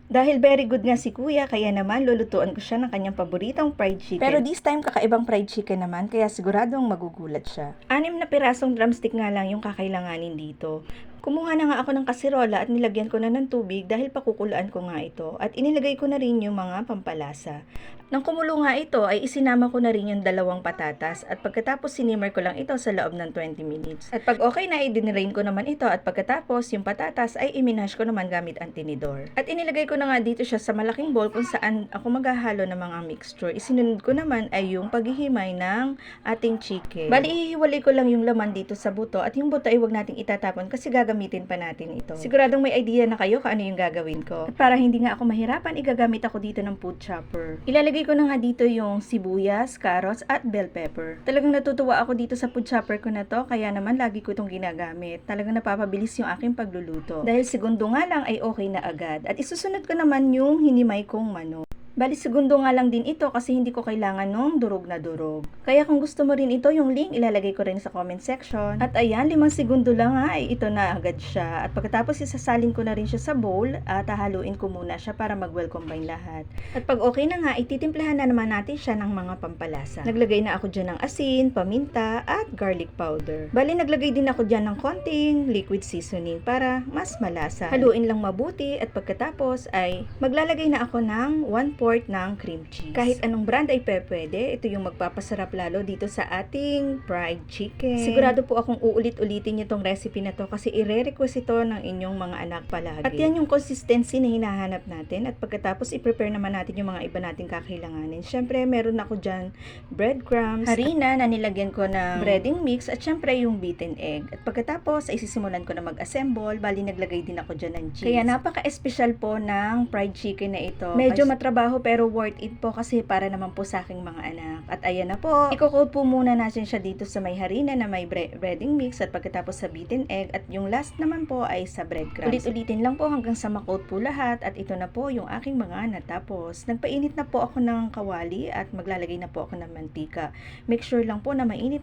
Dahil very good nga si kuya, kaya naman lulutuan ko siya ng kanyang paboritong fried chicken. Pero this time, kakaibang fried chicken naman, kaya siguradong magugulat siya. 6 na pirasong drumstick nga lang yung kakailanganin dito. Kumuha na nga ako ng kasirola at nilagyan ko na ng tubig dahil pakukulaan ko nga ito. At inilagay ko na rin yung mga pampalasa. Nang kumulo nga ito, ay isinama ko na rin yung 2 patatas at pagkatapos sinimmer ko lang ito sa loob ng 20 minutes. At pag okay na, i-drain ko naman ito at pagkatapos yung patatas ay iminash ko naman gamit ang tinidor. At inilagay ko na nga dito siya sa malaking bowl kung saan ako maghahalo ng mga mixture. Isinunod ko naman ay yung paghihimay ng ating chicken. Bali, ihiwalay ko lang yung laman dito sa buto at yung buto ay huwag nating itatapon kasi gagamitin pa natin ito. Siguradong may idea na kayo kung ano yung gagawin ko. At para hindi nga ako mahirapan, igagamit ako dito ng food chopper. Ilalagay ko na nga dito yung sibuyas, carrots, at bell pepper. Talagang natutuwa ako dito sa food chopper ko na to, kaya naman lagi ko itong ginagamit. Talagang napapabilis yung aking pagluluto. Dahil segundo nga lang ay okay na agad. At isusunod ko naman yung hinimay kong manok. Bali, segundo nga lang din ito kasi hindi ko kailangan nung durog na durog. Kaya kung gusto mo rin ito, yung link ilalagay ko rin sa comment section. At ayan, 5 segundo lang nga ay ito na agad siya. At pagkatapos isasalin ko na rin siya sa bowl at hahaluin ko muna siya para mag-well combine lahat. At pag okay na nga, ititimplahan na naman natin siya ng mga pampalasa. Naglagay na ako dyan ng asin, paminta, at garlic powder. Bali, naglagay din ako dyan ng konting liquid seasoning para mas malasa. Haluin lang mabuti at pagkatapos ay maglalagay na ako ng 1/4 ng cream cheese. Kahit anong brand ay pwede. Ito yung magpapasarap lalo dito sa ating fried chicken. Sigurado po akong uulit-ulitin nyo tong recipe na to kasi ire-request ito ng inyong mga anak palagi. At yan yung consistency na hinahanap natin. At pagkatapos i-prepare naman natin yung mga iba nating kakailanganin. Syempre, meron ako dyan breadcrumbs, harina na nilagyan ko ng breading mix at syempre yung beaten egg. At pagkatapos ay sisimulan ko na mag-assemble. Bali, naglagay din ako dyan ng cheese. Kaya napaka-espesyal po ng fried chicken na ito. Medyo matrabaho pero worth it po kasi para naman po sa aking mga anak. At ayan na po, i-coat po muna natin siya dito sa may harina na may breading mix at pagkatapos sa beaten egg at yung last naman po ay sa breadcrumbs. Ulit-ulitin lang po hanggang sa ma-coat po lahat at ito na po yung aking mga natapos. Nagpainit na po ako ng kawali at maglalagay na po ako ng mantika. Make sure lang po na mainit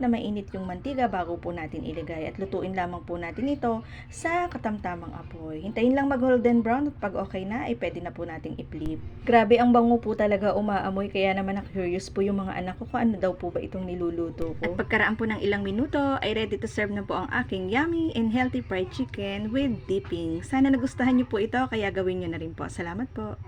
yung mantika bago po natin ilagay at lutuin lamang po natin ito sa katamtamang apoy. Hintayin lang mag-golden brown at pag okay na ay pwede na po nating i-flip. Grabe, ang bango po talaga umaamoy kaya naman na-curious po yung mga anak ko kung ano daw po ba itong niluluto ko. At pagkaraan po ng ilang minuto ay ready to serve na po ang aking yummy and healthy fried chicken with dipping. Sana nagustuhan niyo po ito kaya gawin niyo na rin po. Salamat po.